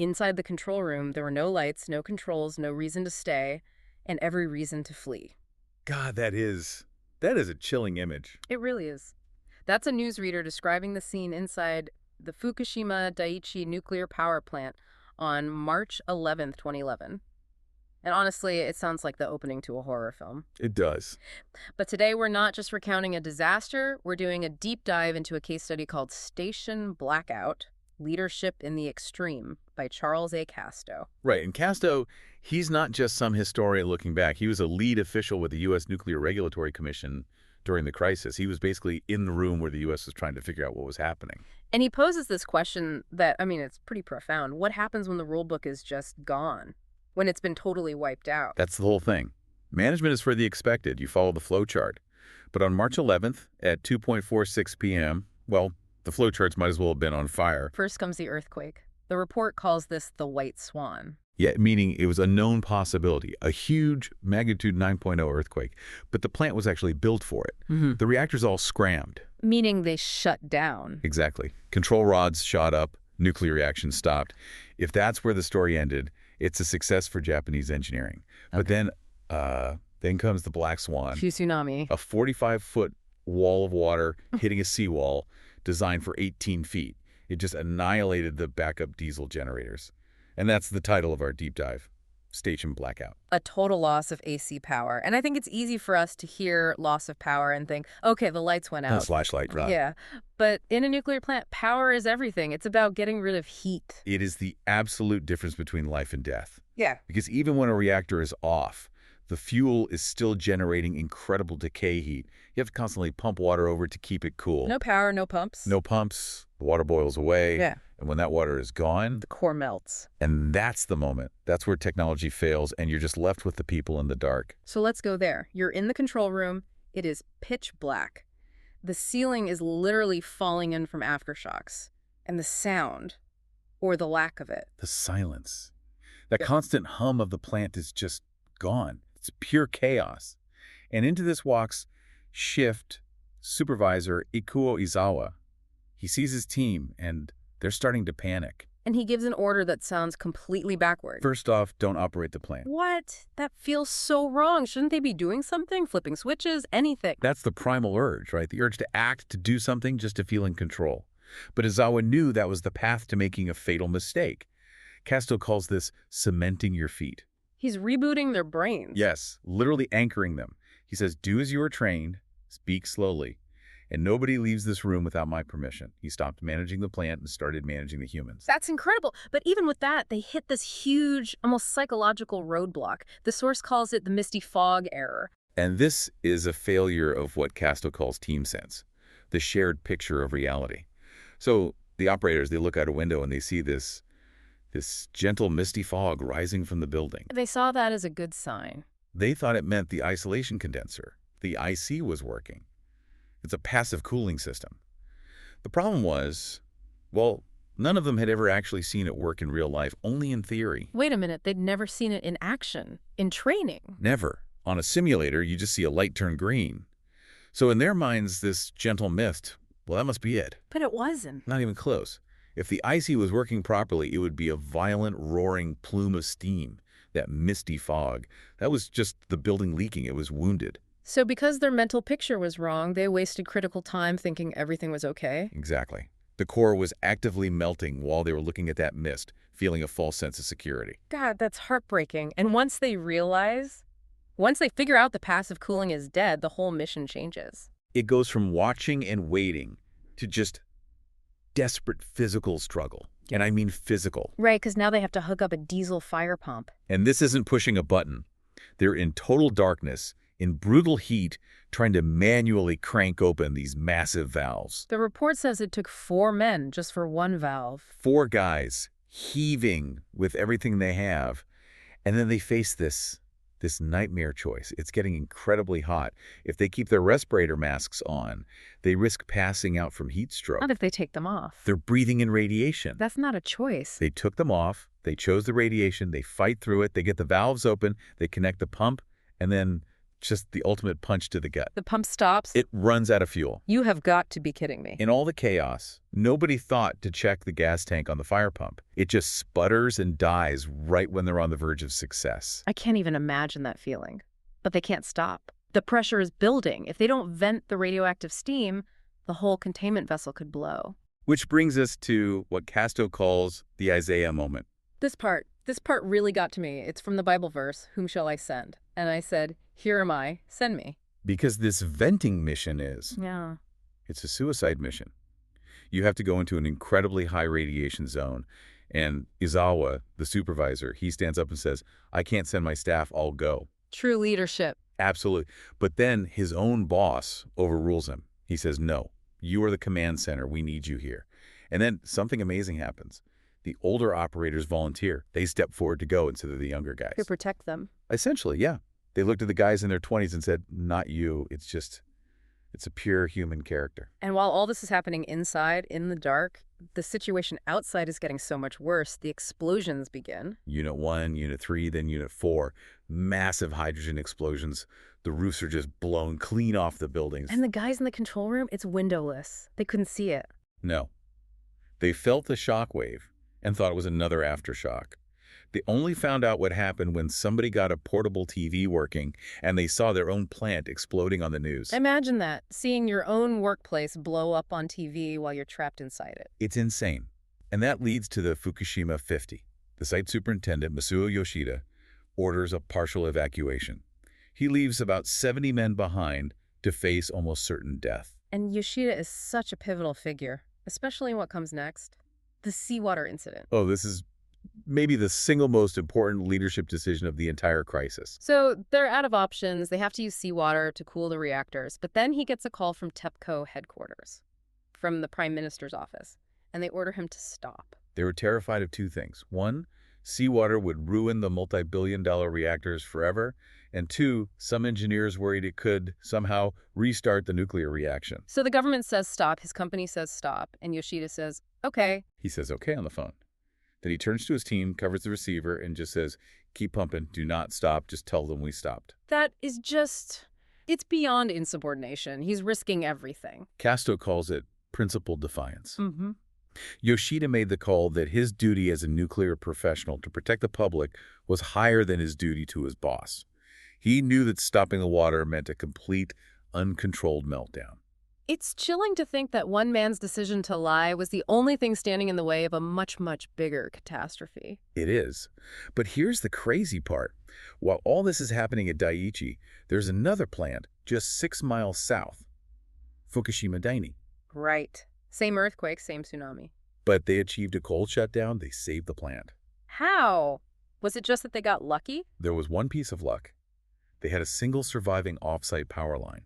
Inside the control room, there were no lights, no controls, no reason to stay, and every reason to flee. God, that is a chilling image. It really is. That's a newsreader describing the scene inside the Fukushima Daiichi nuclear power plant on March 11th, 2011. And honestly, it sounds like the opening to a horror film. It does. But today we're not just recounting a disaster, we're doing a deep dive into a case study called Station Blackout: Leadership in the Extreme by Charles A. Casto. Right, and Casto, he's not just some historian looking back. He was a lead official with the U.S. Nuclear Regulatory Commission during the crisis. He was basically in the room where the U.S. was trying to figure out what was happening. And he poses this question that, it's pretty profound. What happens when the rulebook is just gone? When it's been totally wiped out? That's the whole thing. Management is for the expected. You follow the flow chart. But on March 11th at 2:46 p.m., well, the flow charts might as well have been on fire. First comes the earthquake. The report calls this the White Swan. Yeah, meaning it was a known possibility, a huge magnitude 9.0 earthquake. But the plant was actually built for it. The reactors all scrammed. Meaning they shut down. Exactly. Control rods shot up, nuclear reaction stopped. If that's where the story ended, it's a success for Japanese engineering. But then comes the Black Swan. Tsunami. A 45-foot wall of water hitting a seawall designed for 18 feet. It just annihilated the backup diesel generators. And that's the title of our deep dive, Station Blackout. A total loss of AC power. And I think it's easy for us to hear loss of power and think, okay, the lights went out. Flashlight. Right. Yeah. But in a nuclear plant, power is everything. It's about getting rid of heat. It is the absolute difference between life and death. Yeah. Because even when a reactor is off, the fuel is still generating incredible decay heat. You have to constantly pump water over to keep it cool. No power, no pumps. No pumps. The water boils away. Yeah. And when that water is gone, The core melts. and that's the moment. That's where technology fails, and you're just left with the people in the dark. So let's go there. You're in the control room. It is pitch black. The ceiling is literally falling in from aftershocks. And the sound, or the lack of it. The silence. That constant hum of the plant is just gone. It's pure chaos. And into this walks Shift Supervisor Ikuo Izawa. He sees his team, and they're starting to panic. And he gives an order that sounds completely backward. First off, don't operate the plant. What? That feels so wrong. Shouldn't they be doing something? Flipping switches? Anything? That's the primal urge, right? The urge to act, to do something, just to feel in control. But Izawa knew that was the path to making a fatal mistake. Casto calls this cementing your feet. He's rebooting their brains. Yes, literally anchoring them. He says, do as you are trained, speak slowly, and nobody leaves this room without my permission. He stopped managing the plant and started managing the humans. That's incredible. But even with that, they hit this huge, almost psychological roadblock. The source calls it the misty fog error. And this is a failure of what Casto calls team sense, the shared picture of reality. So the operators, they look out a window and they see this gentle misty fog rising from the building. They saw that as a good sign. They thought it meant the isolation condenser, the IC, was working. It's a passive cooling system. The problem was, well, none of them had ever actually seen it work in real life, only in theory. Wait a minute, they'd never seen it in action, in training. Never. On a simulator, you just see a light turn green. So in their minds, this gentle mist, well, that must be it. But it wasn't. Not even close. If the IC was working properly, it would be a violent, roaring plume of steam, that misty fog. That was just the building leaking. It was wounded. So because their mental picture was wrong, they wasted critical time thinking everything was okay? Exactly. The core was actively melting while they were looking at that mist, feeling a false sense of security. God, that's heartbreaking. And once they figure out the passive cooling is dead, the whole mission changes. It goes from watching and waiting to just desperate physical struggle. And I mean physical. Right, because now they have to hook up a diesel fire pump. And this isn't pushing a button. They're in total darkness, in brutal heat, trying to manually crank open these massive valves. The report says it took 4 men just for one valve. 4 guys heaving with everything they have. And then they face this nightmare choice. It's getting incredibly hot. If they keep their respirator masks on, they risk passing out from heat stroke. Not if they take them off. They're breathing in radiation. That's not a choice. They took them off. They chose the radiation. They fight through it. They get the valves open. They connect the pump. And then Just the ultimate punch to the gut. The pump stops? It runs out of fuel. You have got to be kidding me. In all the chaos, nobody thought to check the gas tank on the fire pump. It just sputters and dies right when they're on the verge of success. I can't even imagine that feeling. But they can't stop. The pressure is building. If they don't vent the radioactive steam, the whole containment vessel could blow. Which brings us to what Casto calls the Isaiah moment. This part really got to me. It's from the Bible verse, "Whom shall I send?" And I said, "Here am I, send me." Because this venting mission Yeah. it's a suicide mission. You have to go into an incredibly high radiation zone. And Izawa, the supervisor, he stands up and says, "I can't send my staff, I'll go." True leadership. Absolutely. But then his own boss overrules him. He says, "No, you are the command center. We need you here." And then something amazing happens. The older operators volunteer. They step forward to go instead of the younger guys. To protect them. Essentially, yeah. They looked at the guys in their 20s and said, "Not you. It's a pure human character." And while all this is happening inside, in the dark, the situation outside is getting so much worse. The explosions begin. Unit 1, Unit 3, then Unit 4. Massive hydrogen explosions. The roofs are just blown clean off the buildings. And the guys in the control room, it's windowless. They couldn't see it. No. They felt the shock wave and thought it was another aftershock. They only found out what happened when somebody got a portable TV working and they saw their own plant exploding on the news. Imagine that, seeing your own workplace blow up on TV while you're trapped inside it. It's insane. And that leads to the Fukushima 50. The site superintendent, Masuo Yoshida, orders a partial evacuation. He leaves about 70 men behind to face almost certain death. And Yoshida is such a pivotal figure, especially in what comes next. The seawater incident. Oh, this is maybe the single most important leadership decision of the entire crisis. So they're out of options. They have to use seawater to cool the reactors. But then he gets a call from TEPCO headquarters, from the Prime Minister's office, and they order him to stop. They were terrified of two things. One, seawater would ruin the multi-billion-dollar reactors forever. And two, some engineers worried it could somehow restart the nuclear reaction. So the government says stop, his company says stop, and Yoshida says, okay. He says okay on the phone. Then he turns to his team, covers the receiver, and just says, "Keep pumping, do not stop, just tell them we stopped." That is just, it's beyond insubordination. He's risking everything. Casto calls it principled defiance. Mm-hmm. Yoshida made the call that his duty as a nuclear professional to protect the public was higher than his duty to his boss. He knew that stopping the water meant a complete, uncontrolled meltdown. It's chilling to think that one man's decision to lie was the only thing standing in the way of a much, much bigger catastrophe. It is. But here's the crazy part. While all this is happening at Daiichi, there's another plant just 6 miles south, Fukushima Daini. Right. Same earthquake, same tsunami. But they achieved a cold shutdown. They saved the plant. How? Was it just that they got lucky? There was one piece of luck. They had a single surviving off-site power line.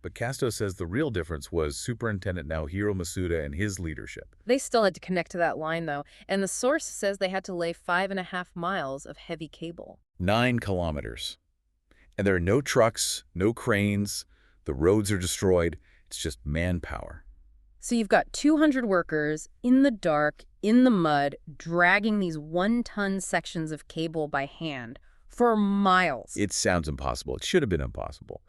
But Casto says the real difference was Superintendent Naohiro Masuda and his leadership. They still had to connect to that line, though, and the source says they had to lay 5.5 miles of heavy cable. 9 kilometers. And there are no trucks, no cranes. The roads are destroyed. It's just manpower. So you've got 200 workers in the dark, in the mud, dragging these 1-ton sections of cable by hand for miles. It sounds impossible. It should have been impossible.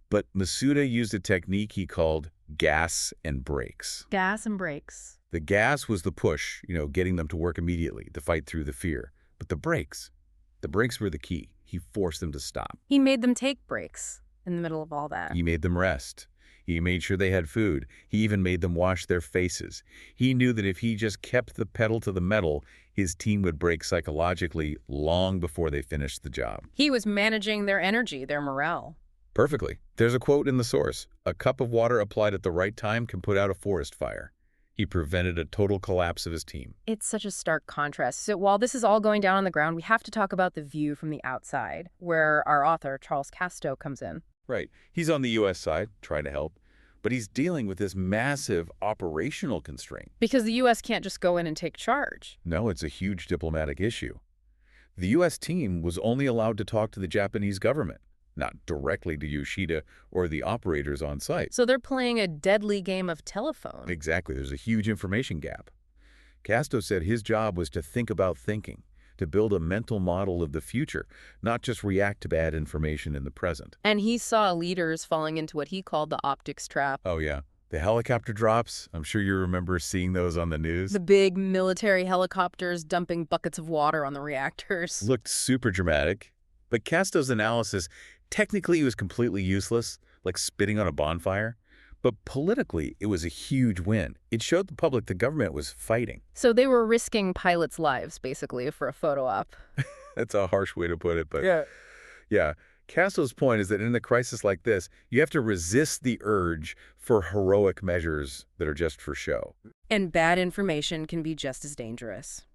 But Masuda used a technique he called gas and brakes. Gas and brakes. The gas was the push, getting them to work immediately to fight through the fear. But the brakes were the key. He forced them to stop. He made them take breaks in the middle of all that. He made them rest. He made sure they had food. He even made them wash their faces. He knew that if he just kept the pedal to the metal, his team would break psychologically long before they finished the job. He was managing their energy, their morale. Perfectly. There's a quote in the source. "A cup of water applied at the right time can put out a forest fire." He prevented a total collapse of his team. It's such a stark contrast. So while this is all going down on the ground, we have to talk about the view from the outside, where our author, Charles Casto, comes in. Right. He's on the U.S. side, trying to help, but he's dealing with this massive operational constraint. Because the U.S. can't just go in and take charge. No, it's a huge diplomatic issue. The U.S. team was only allowed to talk to the Japanese government, not directly to Yoshida or the operators on site. So they're playing a deadly game of telephone. Exactly. There's a huge information gap. Casto said his job was to think about thinking, to build a mental model of the future, not just react to bad information in the present. And he saw leaders falling into what he called the optics trap. Oh, yeah. The helicopter drops, I'm sure you remember seeing those on the news. The big military helicopters dumping buckets of water on the reactors. Looked super dramatic. But Casto's analysis, technically it was completely useless, like spitting on a bonfire. But politically, it was a huge win. It showed the public the government was fighting. So they were risking pilots' lives, basically, for a photo op. That's a harsh way to put it, but yeah. Casto's point is that in a crisis like this, you have to resist the urge for heroic measures that are just for show. And bad information can be just as dangerous.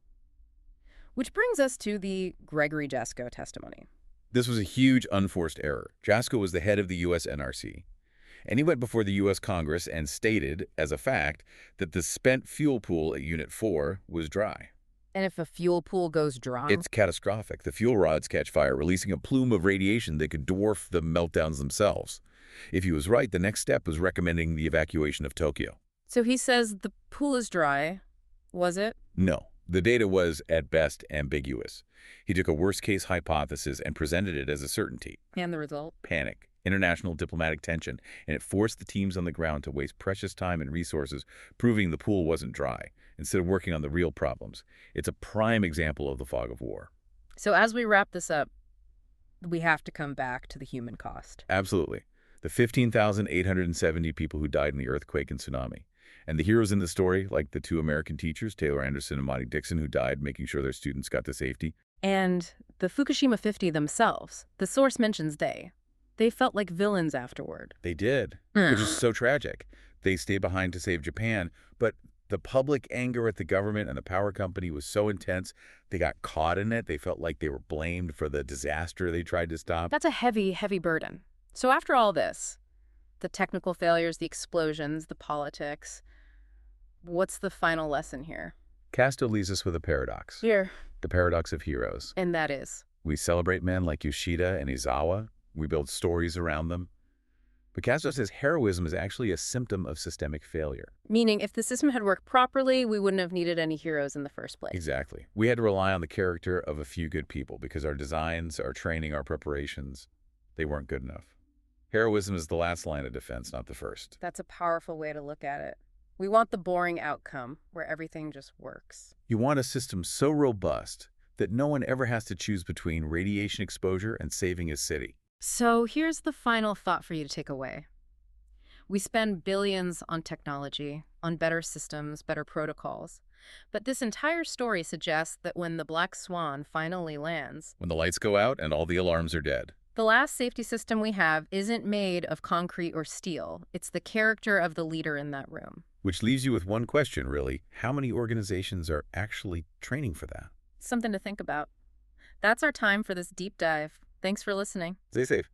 Which brings us to the Gregory Jaczko testimony. This was a huge unforced error. Jaczko was the head of the U.S. NRC. And he went before the U.S. Congress and stated, as a fact, that the spent fuel pool at Unit 4 was dry. And if a fuel pool goes dry? It's catastrophic. The fuel rods catch fire, releasing a plume of radiation that could dwarf the meltdowns themselves. If he was right, the next step was recommending the evacuation of Tokyo. So he says the pool is dry. Was it? No. The data was, at best, ambiguous. He took a worst-case hypothesis and presented it as a certainty. And the result? Panic, international diplomatic tension, and it forced the teams on the ground to waste precious time and resources proving the pool wasn't dry, instead of working on the real problems. It's a prime example of the fog of war. So as we wrap this up, we have to come back to the human cost. Absolutely. The 15,870 people who died in the earthquake and tsunami. And the heroes in the story, like the two American teachers, Taylor Anderson and Monty Dixon, who died making sure their students got to safety. And the Fukushima 50 themselves. The source mentions they felt like villains afterward. They did, which is so tragic. They stayed behind to save Japan, but the public anger at the government and the power company was so intense, they got caught in it. They felt like they were blamed for the disaster they tried to stop. That's a heavy, heavy burden. So after all this, the technical failures, the explosions, the politics, what's the final lesson here? Casto leaves us with a paradox. Here. The paradox of heroes. And that is? We celebrate men like Yoshida and Izawa. We build stories around them. But Casto says heroism is actually a symptom of systemic failure. Meaning if the system had worked properly, we wouldn't have needed any heroes in the first place. Exactly. We had to rely on the character of a few good people because our designs, our training, our preparations, they weren't good enough. Heroism is the last line of defense, not the first. That's a powerful way to look at it. We want the boring outcome where everything just works. You want a system so robust that no one ever has to choose between radiation exposure and saving a city. So here's the final thought for you to take away. We spend billions on technology, on better systems, better protocols. But this entire story suggests that when the Black Swan finally lands, when the lights go out and all the alarms are dead, the last safety system we have isn't made of concrete or steel. It's the character of the leader in that room. Which leaves you with one question, really. How many organizations are actually training for that? Something to think about. That's our time for this deep dive. Thanks for listening. Stay safe.